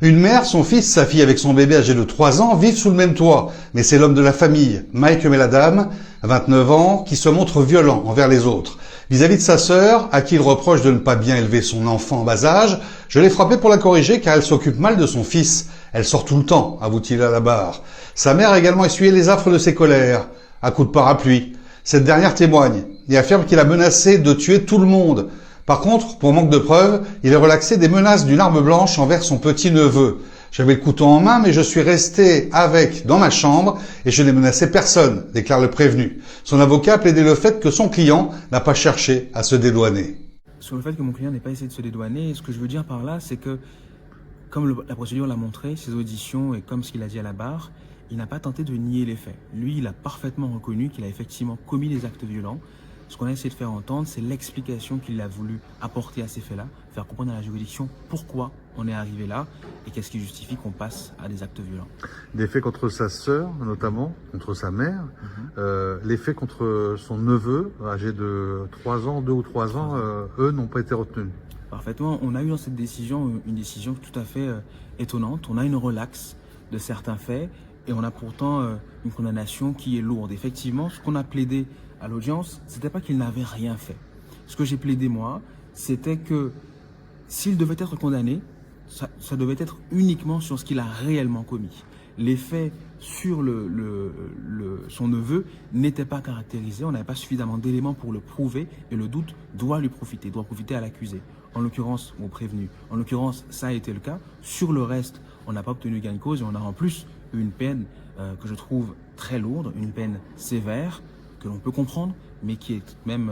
Une mère, son fils, sa fille avec son bébé âgé de 3 ans vivent sous le même toit. Mais c'est l'homme de la famille, Mike Meladam, 29 ans, qui se montre violent envers les autres. Vis-à-vis de sa sœur, à qui il reproche de ne pas bien élever son enfant en bas âge, je l'ai frappé pour la corriger car elle s'occupe mal de son fils. Elle sort tout le temps, avoue-t-il à la barre. Sa mère a également essuyé les affres de ses colères, à coups de parapluie. Cette dernière témoigne et affirme qu'il a menacé de tuer tout le monde. Par contre, pour manque de preuves, il est relaxé des menaces d'une arme blanche envers son petit-neveu. J'avais le couteau en main, mais je suis resté avec dans ma chambre et je n'ai menacé personne, déclare le prévenu. Son avocat a plaidé le fait que son client n'a pas cherché à se dédouaner. Sur le fait que mon client n'ait pas essayé de se dédouaner, ce que je veux dire par là, c'est que, comme la procédure l'a montré, ses auditions et comme ce qu'il a dit à la barre, il n'a pas tenté de nier les faits. Lui, il a parfaitement reconnu qu'il a effectivement commis des actes violents. Ce qu'on a essayé de faire entendre, c'est l'explication qu'il a voulu apporter à ces faits-là, faire comprendre à la juridiction pourquoi on est arrivé là et qu'est-ce qui justifie qu'on passe à des actes violents. Des faits contre sa sœur, notamment, contre sa mère, les faits contre son neveu, âgé de 3 ans, 2 ou 3 ans, eux n'ont pas été retenus. Parfaitement. On a eu dans cette décision une décision tout à fait étonnante. On a une relaxe de certains faits et on a pourtant une condamnation qui est lourde. Effectivement, ce qu'on a plaidé à l'audience, c'était pas qu'il n'avait rien fait. Ce que j'ai plaidé moi, c'était que s'il devait être condamné, ça devait être uniquement sur ce qu'il a réellement commis. Les faits sur son neveu n'étaient pas caractérisés, on n'avait pas suffisamment d'éléments pour le prouver et le doute doit profiter à l'accusé. En l'occurrence, au prévenu. En l'occurrence, ça a été le cas. Sur le reste, on n'a pas obtenu gain de cause et on a en plus une peine que je trouve très lourde, une peine sévère, que l'on peut comprendre, mais qui est tout de même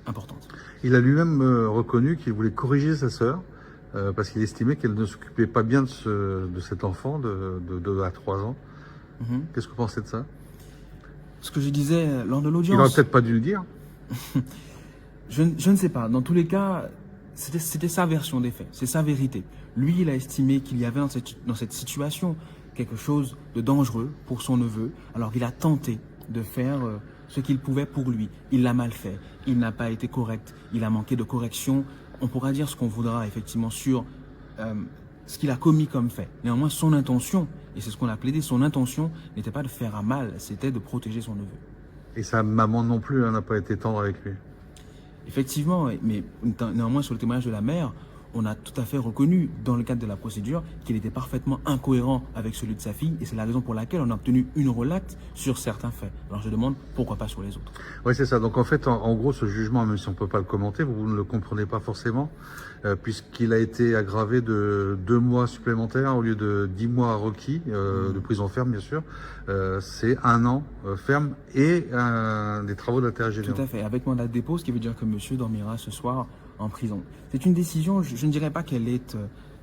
importante. Il a lui-même reconnu qu'il voulait corriger sa sœur parce qu'il estimait qu'elle ne s'occupait pas bien de cet enfant de 2 à 3 ans. Qu'est-ce que vous pensez de ça? Ce que je disais lors de l'audience... Il n'aurait peut-être pas dû le dire. je ne sais pas. Dans tous les cas, c'était sa version des faits, c'est sa vérité. Lui, il a estimé qu'il y avait dans cette situation quelque chose de dangereux pour son neveu, alors qu'il a tenté de faire ce qu'il pouvait pour lui. Il l'a mal fait, il n'a pas été correct, il a manqué de correction. On pourra dire ce qu'on voudra effectivement sur ce qu'il a commis comme fait. Néanmoins, son intention, et c'est ce qu'on a plaidé, son intention n'était pas de faire à mal, c'était de protéger son neveu. Et sa maman non plus n'a pas été tendre avec lui. Effectivement, mais néanmoins sur le témoignage de la mère, on a tout à fait reconnu dans le cadre de la procédure qu'il était parfaitement incohérent avec celui de sa fille et c'est la raison pour laquelle on a obtenu une relaxe sur certains faits. Alors je demande pourquoi pas sur les autres. Oui, c'est ça. Donc en fait, en gros, ce jugement, même si on ne peut pas le commenter, vous ne le comprenez pas forcément, puisqu'il a été aggravé de 2 mois supplémentaires au lieu de 10 mois requis, de prison ferme bien sûr. C'est 1 an ferme et des travaux d'intérêt général. Tout à fait, avec mandat de dépôt, ce qui veut dire que monsieur dormira ce soir en prison. C'est une décision, je ne dirais pas qu'elle est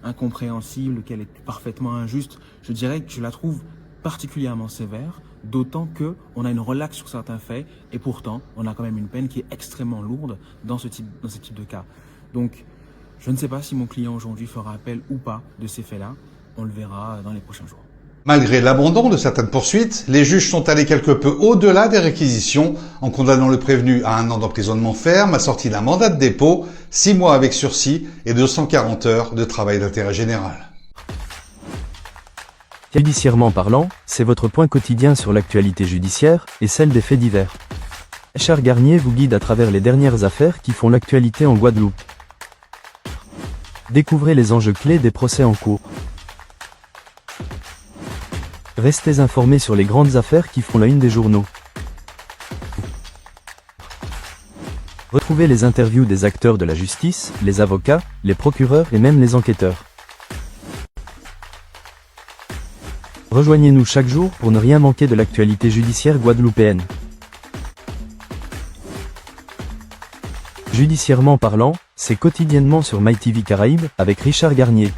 incompréhensible, qu'elle est parfaitement injuste. Je dirais que je la trouve particulièrement sévère, d'autant qu'on a une relaxe sur certains faits et pourtant on a quand même une peine qui est extrêmement lourde dans ce type de cas. Donc je ne sais pas si mon client aujourd'hui fera appel ou pas de ces faits-là. On le verra dans les prochains jours. Malgré l'abandon de certaines poursuites, les juges sont allés quelque peu au-delà des réquisitions en condamnant le prévenu à 1 an d'emprisonnement ferme, assorti d'un mandat de dépôt, 6 mois avec sursis et 240 heures de travail d'intérêt général. Judiciairement parlant, c'est votre point quotidien sur l'actualité judiciaire et celle des faits divers. Richard Garnier vous guide à travers les dernières affaires qui font l'actualité en Guadeloupe. Découvrez les enjeux clés des procès en cours. Restez informés sur les grandes affaires qui font la une des journaux. Retrouvez les interviews des acteurs de la justice, les avocats, les procureurs et même les enquêteurs. Rejoignez-nous chaque jour pour ne rien manquer de l'actualité judiciaire guadeloupéenne. Judiciairement parlant, c'est quotidiennement sur MyTV Caraïbes avec Richard Garnier.